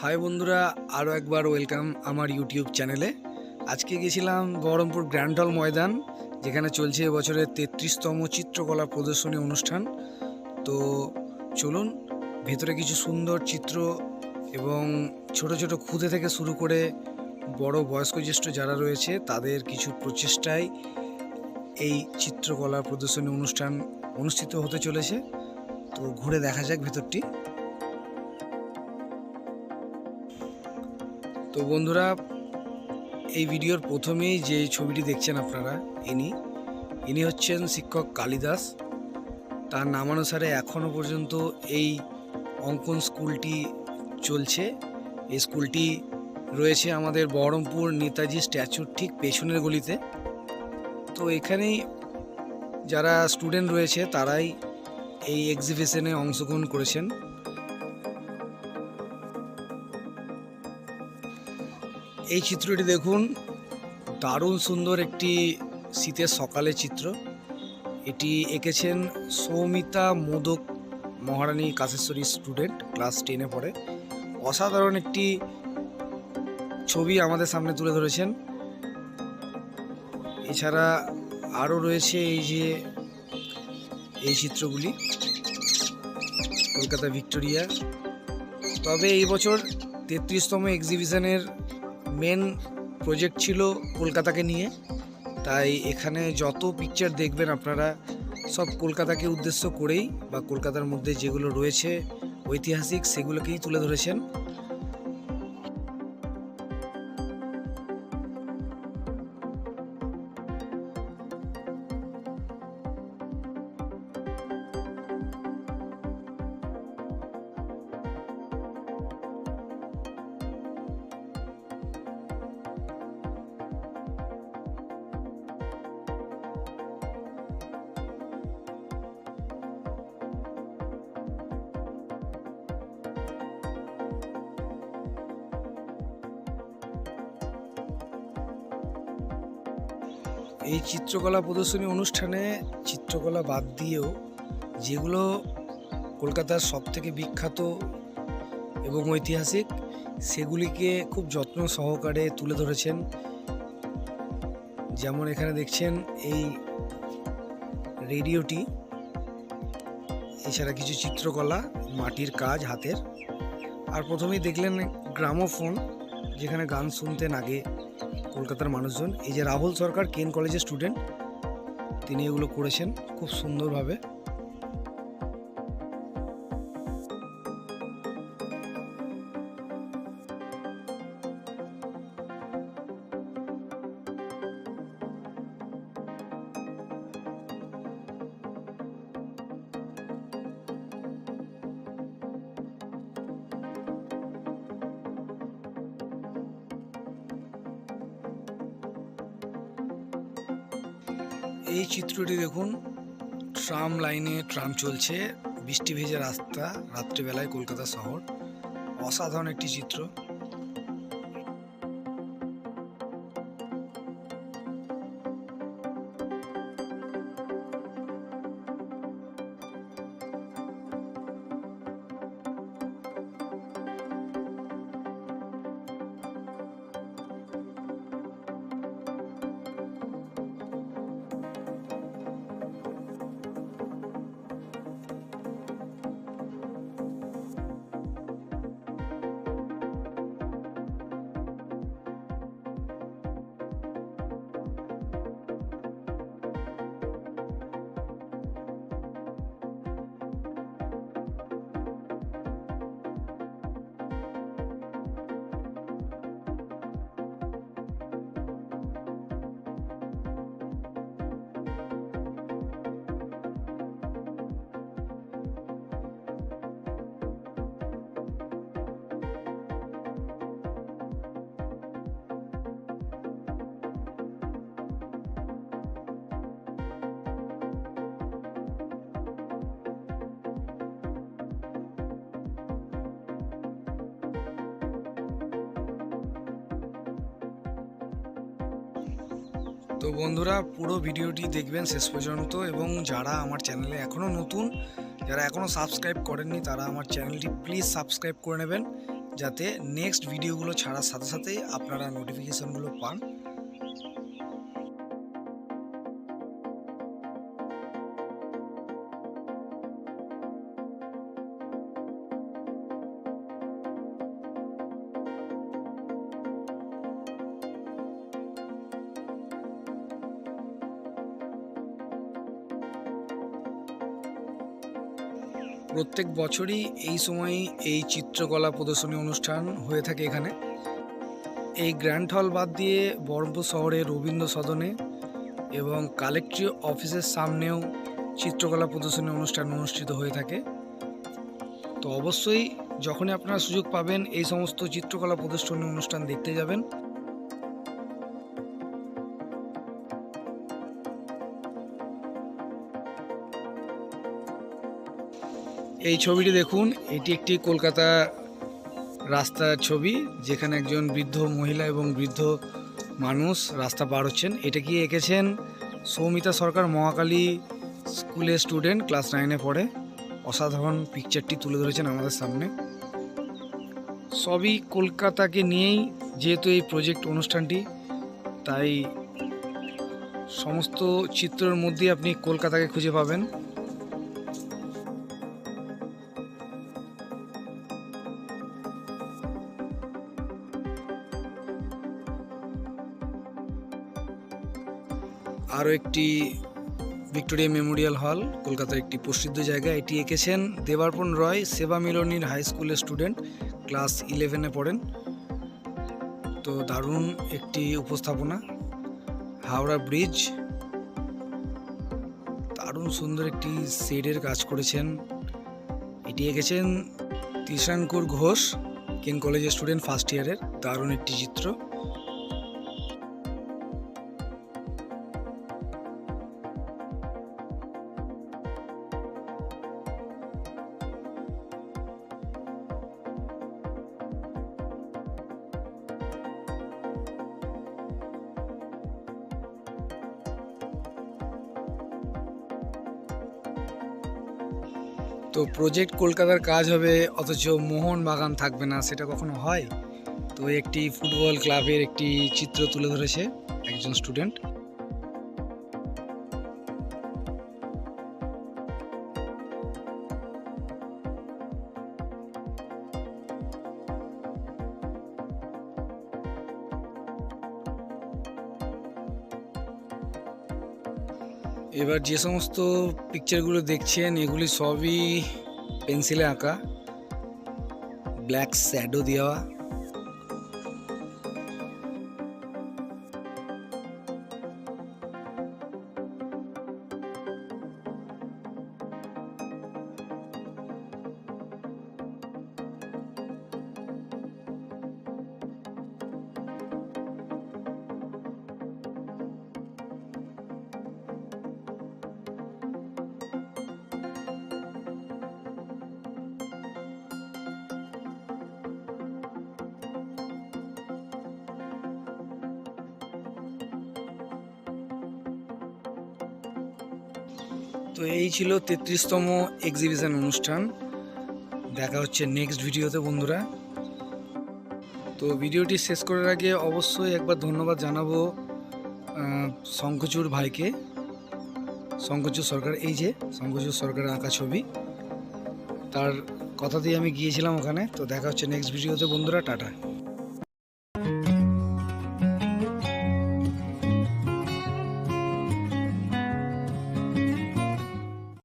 High বন্ধুরা, আরও একবার ওয়েলকাম আমার ইউটিউব চ্যানেলে। আজকে গেছিলাম বহরমপুর গ্র্যান্ড হল ময়দান, যেখানে চলছে এবছরের 33তম চিত্রকলা প্রদর্শনী অনুষ্ঠান। তো চলুন, ভেতরে কিছু সুন্দর চিত্র এবং ছোট ছোট খুদে থেকে শুরু করে বড় বয়স্ক জ্যেষ্ঠ যারা রয়েছে তাদের কিছু প্রচেষ্টায় এই চিত্রকলা প্রদর্শনী অনুষ্ঠান অনুষ্ঠিত হতে চলেছে। তো ঘুরে দেখা যাক ভেতরটি। তো বন্ধুরা, এই ভিডিওর প্রথমেই যে ছবিটি দেখছেন আপনারা, ইনি হচ্ছেন শিক্ষক কালিদাস। তার নামানুসারে এখনও পর্যন্ত এই অঙ্কন স্কুলটি চলছে। এই স্কুলটি রয়েছে আমাদের বহরমপুর নেতাজি স্ট্যাচুর ঠিক পেছনের গলিতে। তো এখানেই যারা স্টুডেন্ট রয়েছে তারাই এই এক্সিবিশনে অংশগ্রহণ করেছেন। এই চিত্রটি দেখুন, দারুণ সুন্দর একটি শীতের সকালের চিত্র। এটি এঁকেছেন সৌমিতা মোদক মহারানী কাশেশ্বরী, স্টুডেন্ট, ক্লাস 10-এ পড়ে। অসাধারণ একটি ছবি আমাদের সামনে তুলে ধরেছেন। এছাড়া আরও রয়েছে এই চিত্রগুলি কলকাতা ভিক্টোরিয়া। তবে এই বছর 33তম এক্সিবিশনের মেন প্রজেক্ট ছিল কলকাতাকে নিয়ে, তাই এখানে যত পিকচার দেখবেন আপনারা সব কলকাতাকে উদ্দেশ্য করেই বা কলকাতার মধ্যে যেগুলো রয়েছে ঐতিহাসিক সেগুলোকেই তুলে ধরেছেন। এই চিত্রকলা প্রদর্শনী অনুষ্ঠানে চিত্রকলা বাদ দিয়েও যেগুলো কলকাতার সবথেকে বিখ্যাত এবং ঐতিহাসিক সেগুলিকে খুব যত্ন সহকারে তুলে ধরেছেন। যেমন এখানে দেখছেন এই রেডিওটি, এছাড়া কিছু চিত্রকলা, মাটির কাজ, হাতের। আর প্রথমেই দেখলেন গ্রামোফোন, যেখানে গান শুনতেন আগে কলকাতার মানুষজন। এই যে রাহুল সরকার, কেন কলেজের স্টুডেন্ট, তিনি এগুলো করেছেন খুব সুন্দরভাবে। এই চিত্রটি দেখুন, ট্রাম লাইনে ট্রাম চলছে, বৃষ্টি ভেজা রাস্তা, রাত্রিবেলায় কলকাতা শহর। অসাধারণ একটি চিত্র। তো বন্ধুরা, পুরো ভিডিওটি দেখবেন শেষ পর্যন্ত, এবং যারা আমার চ্যানেলে এখনও নতুন, যারা এখনও সাবস্ক্রাইব করেননি, তারা আমার চ্যানেলটি প্লিজ সাবস্ক্রাইব করে নেবেন, যাতে নেক্সট ভিডিওগুলো ছাড়ার সাথে সাথেই আপনারা নোটিফিকেশনগুলো পান। প্রত্যেক বছরই এই সময়ই এই চিত্রকলা প্রদর্শনী অনুষ্ঠান হয়ে থাকে এখানে। এই গ্র্যান্ড হল বাদ দিয়ে বহরমপুর শহরে রবীন্দ্র সদনে এবং কালেক্টর অফিসের সামনেও চিত্রকলা প্রদর্শনী অনুষ্ঠান অনুষ্ঠিত হয়ে থাকে। তো অবশ্যই যখনই আপনারা সুযোগ পাবেন এই সমস্ত চিত্রকলা প্রদর্শনী অনুষ্ঠান দেখতে যাবেন। এই ছবিটি দেখুন, এটি একটি কলকাতা রাস্তার ছবি, যেখানে একজন বৃদ্ধ মহিলা এবং বৃদ্ধ মানুষ রাস্তা পার হচ্ছেন। এটা কি এঁকেছেন সৌমিতা সরকার, মহাকালী স্কুলের স্টুডেন্ট, ক্লাস 9-এ পড়ে। অসাধারণ পিকচারটি তুলে ধরেছেন আমাদের সামনে। সবই কলকাতাকে নিয়েই যেহেতু এই প্রজেক্ট অনুষ্ঠানটি, তাই সমস্ত চিত্রের মধ্যেই আপনি কলকাতাকে খুঁজে পাবেন। আরও একটি ভিক্টোরিয়া মেমোরিয়াল হল, কলকাতার একটি প্রসিদ্ধ জায়গা। এটি এঁকেছেন দেবার্পণ রয়, সেবা মিলনীর হাই স্কুলের স্টুডেন্ট, ক্লাস 11-এ পড়েন। তো দারুণ একটি উপস্থাপনা। হাওড়া ব্রিজ, দারুণ সুন্দর একটি শেডের কাজ করেছেন। এটি এঁকেছেন ত্রিশাঙ্কুর ঘোষ, কেন কলেজের স্টুডেন্ট, ফার্স্ট ইয়ারের। দারুণ একটি চিত্র। তো প্রজেক্ট কলকাতার কাজ হবে অথচ মোহনবাগান থাকবে না, সেটা কখনো হয়? তো একটি ফুটবল ক্লাবের একটি চিত্র তুলে ধরেছে একজন স্টুডেন্ট। এবার যে সমস্ত পিকচারগুলো দেখছেন এগুলি সবই পেন্সিলে আঁকা, ব্ল্যাক শ্যাডো দেওয়া। তো এই ছিল 33তম এক্সিবিশন অনুষ্ঠান। দেখা হচ্ছে নেক্সট ভিডিওতে বন্ধুরা। তো ভিডিওটি শেষ করার আগে অবশ্যই একবার ধন্যবাদ জানাবো শঙ্খচূড় ভাইকে, শঙ্খচূড় সরকার। এই যে শঙ্খচূড় সরকারের আঁকা ছবি, তার কথা দিয়ে আমি গিয়েছিলাম ওখানে। তো দেখা হচ্ছে নেক্সট ভিডিওতে বন্ধুরা, টাটা।